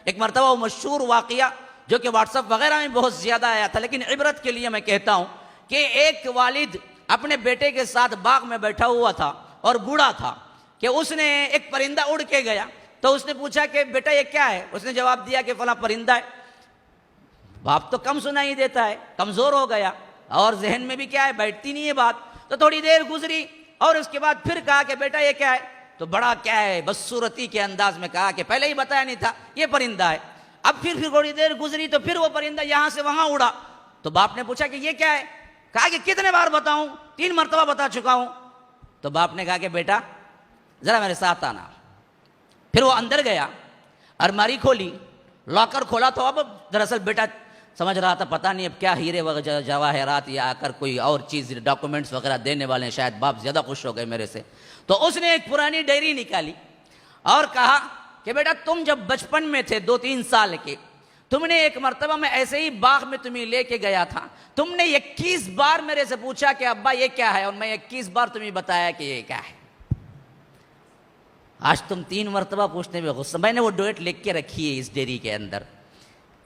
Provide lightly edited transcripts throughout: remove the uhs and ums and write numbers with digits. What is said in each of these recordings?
ایک مرتبہ وہ مشہور واقعہ جو کہ واٹس ایپ وغیرہ میں بہت زیادہ آیا تھا، لیکن عبرت کے لیے میں کہتا ہوں کہ ایک والد اپنے بیٹے کے ساتھ باغ میں بیٹھا ہوا تھا اور بوڑھا تھا کہ اس نے ایک پرندہ اڑ کے گیا، تو اس نے پوچھا کہ بیٹا یہ کیا ہے؟ اس نے جواب دیا کہ فلاں پرندہ ہے۔ باپ تو کم سنائی دیتا ہے، کمزور ہو گیا اور ذہن میں بھی کیا ہے، بیٹھتی نہیں ہے بات۔ تو تھوڑی دیر گزری اور اس کے بعد پھر کہا کہ بیٹا یہ کیا ہے؟ تو بڑا کیا ہے بدصورتی کے انداز میں کہا کہ پہلے ہی بتایا نہیں تھا یہ پرندہ ہے۔ اب پھر تھوڑی دیر گزری تو پھر وہ پرندہ یہاں سے وہاں اڑا، تو باپ نے پوچھا کہ یہ کیا ہے؟ کہا کہ کتنے بار بتاؤں، 3 مرتبہ بتا چکا ہوں۔ تو باپ نے کہا کہ بیٹا ذرا میرے ساتھ آنا۔ پھر وہ اندر گیا، الماری کھولی، لاکر کھولا، تو اب دراصل بیٹا سمجھ رہا تھا پتہ نہیں اب کیا ہیرے وغیرہ جواہرات یا آ کر کوئی اور چیز ڈاکومنٹس وغیرہ دینے والے ہیں، شاید باپ زیادہ خوش ہو گئے میرے سے۔ تو اس نے ایک پرانی ڈائری نکالی اور کہا کہ بیٹا تم جب بچپن میں تھے 2-3 سال کے، تم نے ایک مرتبہ میں ایسے ہی باغ میں تمہیں لے کے گیا تھا، تم نے 21 بار میرے سے پوچھا کہ ابا یہ کیا ہے، اور میں 21 بار تمہیں بتایا کہ یہ کیا ہے۔ آج تم 3 مرتبہ پوچھنے میں غصہ۔ میں نے وہ ڈیٹ لکھ کے رکھی ہے اس ڈیری کے اندر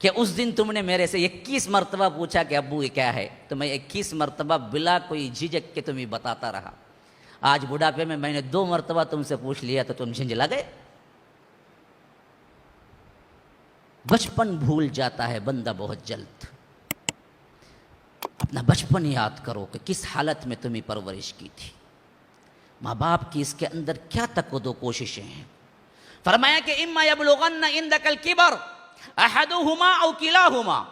کہ اس دن تم نے میرے سے 21 مرتبہ پوچھا کہ ابو یہ کیا ہے، تو میں 21 مرتبہ بلا کوئی جھجک کے تمہیں بتاتا رہا۔ آج بڑھاپے میں نے 2 مرتبہ تم سے پوچھ لیا تو تم جھنجلا گئے۔ بچپن بھول جاتا ہے بندہ بہت جلد۔ اپنا بچپن یاد کرو کہ کس حالت میں تمہیں پرورش کی تھی، ماں باپ کی اس کے اندر کیا تقویٰ و کوششیں ہیں۔ فرمایا کہ اما یبلغن عندک الکبر احدہما او کلاہما،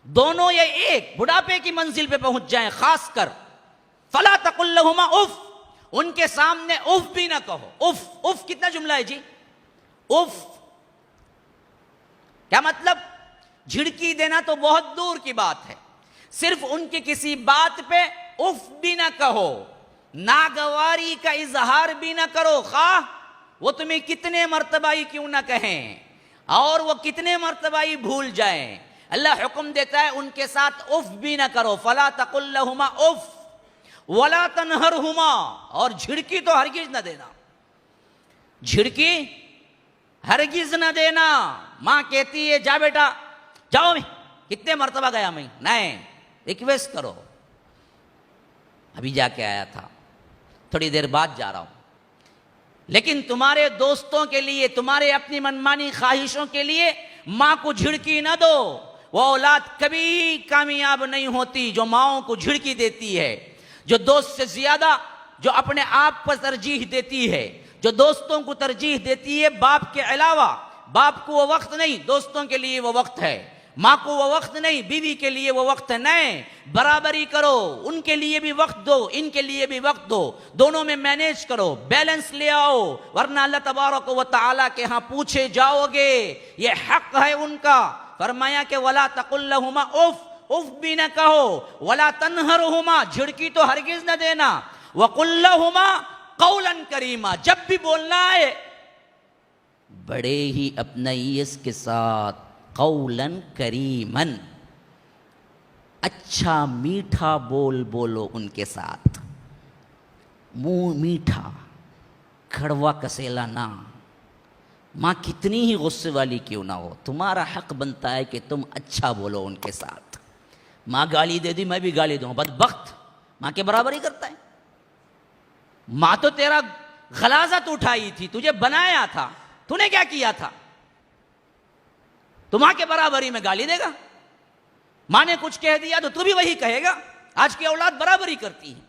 دونوں یا ایک بڑھاپے کی منزل پہ پہنچ جائیں، خاص کر فلا تقل لہما اف، ان کے سامنے اف بھی نہ کہو۔ اف، اف کتنا جملہ ہے جی؟ اف کیا مطلب؟ جھڑکی دینا تو بہت دور کی بات ہے، صرف ان کی کسی بات پہ اف بھی نہ کہو، ناگواری کا اظہار بھی نہ کرو، خواہ وہ تمہیں کتنے مرتبہ ہی کیوں نہ کہیں اور وہ کتنے مرتبہ ہی بھول جائیں۔ اللہ حکم دیتا ہے ان کے ساتھ اف بھی نہ کرو، فلا تقل لہما اف ولا تنہرہما، اور جھڑکی تو ہرگز نہ دینا، جھڑکی ہرگز نہ دینا۔ ماں کہتی ہے جا بیٹا جاؤ، میں کتنے مرتبہ گیا میں، نہیں، ریکویسٹ کرو۔ ابھی جا کے آیا تھا، تھوڑی دیر بعد جا رہا ہوں، لیکن تمہارے دوستوں کے لیے، تمہارے اپنی منمانی خواہشوں کے لیے ماں کو جھڑکی نہ دو۔ وہ اولاد کبھی کامیاب نہیں ہوتی جو ماؤں کو جھڑکی دیتی ہے، جو دوست سے زیادہ جو اپنے آپ پر ترجیح دیتی ہے، جو دوستوں کو ترجیح دیتی ہے باپ کے علاوہ۔ باپ کو وہ وقت نہیں، دوستوں کے لیے وہ وقت ہے، ماں کو وہ وقت نہیں، بیوی کے لیے وہ وقت ہے، نہیں، برابری کرو، ان کے لیے بھی وقت دو، ان کے لیے بھی وقت دو، دونوں میں مینیج کرو، بیلنس لے آؤ، ورنہ اللہ تبارک و تعالیٰ کے ہاں پوچھے جاؤ گے، یہ حق ہے ان کا۔ فرمایا کہ ولا تقل لہما اف، اف بھی نہ کہو، ولا تنہرہما، جھڑکی تو ہرگز نہ دینا، وقل لہما قولا کریما، جب بھی بولنا ہے بڑے ہی اپنائیت کے ساتھ، قولاً کریماً، اچھا میٹھا بول بولو ان کے ساتھ، منہ میٹھا، کڑوا کسیلا نہ۔ ماں کتنی ہی غصے والی کیوں نہ ہو، تمہارا حق بنتا ہے کہ تم اچھا بولو ان کے ساتھ۔ ماں گالی دے دی میں بھی گالی دوں، بدبخت، ماں کے برابر ہی کرتا ہے۔ ماں تو تیرا غلاظت اٹھائی تھی، تجھے بنایا تھا، تو نے کیا کیا تھا؟ تو ماں کے برابری میں گالی دے گا؟ ماں نے کچھ کہہ دیا تو بھی وہی کہے گا؟ آج کی اولاد برابری کرتی ہے،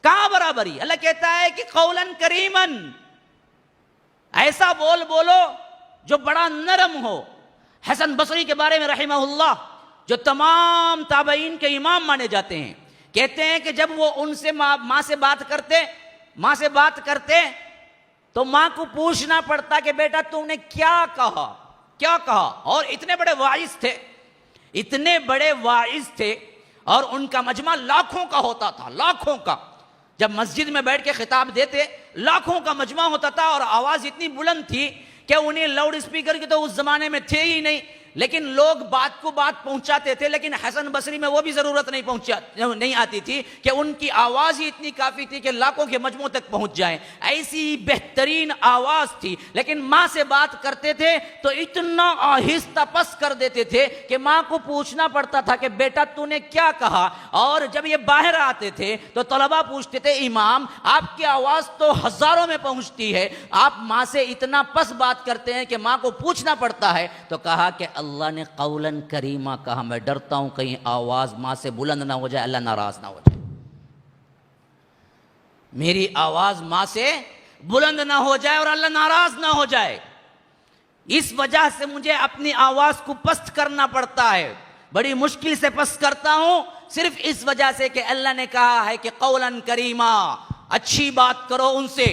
کہاں برابری؟ اللہ کہتا ہے کہ قولاً کریماً، ایسا بول بولو جو بڑا نرم ہو۔ حسن بصری کے بارے میں رحمہ اللہ، جو تمام تابعین کے امام مانے جاتے ہیں، کہتے ہیں کہ جب وہ ان سے ماں سے بات کرتے تو ماں کو پوچھنا پڑتا کہ بیٹا تم نے کیا کہا، کیا کہا؟ اور اتنے بڑے واعظ تھے اور ان کا مجمع لاکھوں کا ہوتا تھا، لاکھوں کا۔ جب مسجد میں بیٹھ کے خطاب دیتے لاکھوں کا مجمع ہوتا تھا، اور آواز اتنی بلند تھی کہ انہیں لاؤڈ اسپیکر کی تو اس زمانے میں تھے ہی نہیں، لیکن لوگ بات کو بات پہنچاتے تھے، لیکن حسن بصری میں وہ بھی ضرورت نہیں آتی تھی کہ ان کی آواز ہی اتنی کافی تھی کہ لاکھوں کے مجموع تک پہنچ جائیں، ایسی بہترین آواز تھی، لیکن ماں سے بات کرتے تھے تو اتنا آہستہ پس کر دیتے تھے کہ ماں کو پوچھنا پڑتا تھا کہ بیٹا تو نے کیا کہا. اور جب یہ باہر آتے تھے تو طلباء پوچھتے تھے امام آپ کی آواز تو ہزاروں میں پہنچتی ہے، آپ ماں سے اتنا پس بات کرتے ہیں کہ ماں کو پوچھنا پڑتا ہے. تو کہا کہ اللہ نے قولاً کریمہ کہا، میں ڈرتا ہوں کہیں آواز ماں سے بلند نہ ہو جائے، اللہ ناراض نہ ہو جائے، میری آواز ماں سے بلند نہ ہو جائے اور اللہ ناراض نہ ہو جائے. اس وجہ سے مجھے اپنی آواز کو پست کرنا پڑتا ہے، بڑی مشکل سے پست کرتا ہوں، صرف اس وجہ سے کہ اللہ نے کہا ہے کہ قولاً کریمہ، اچھی بات کرو ان سے.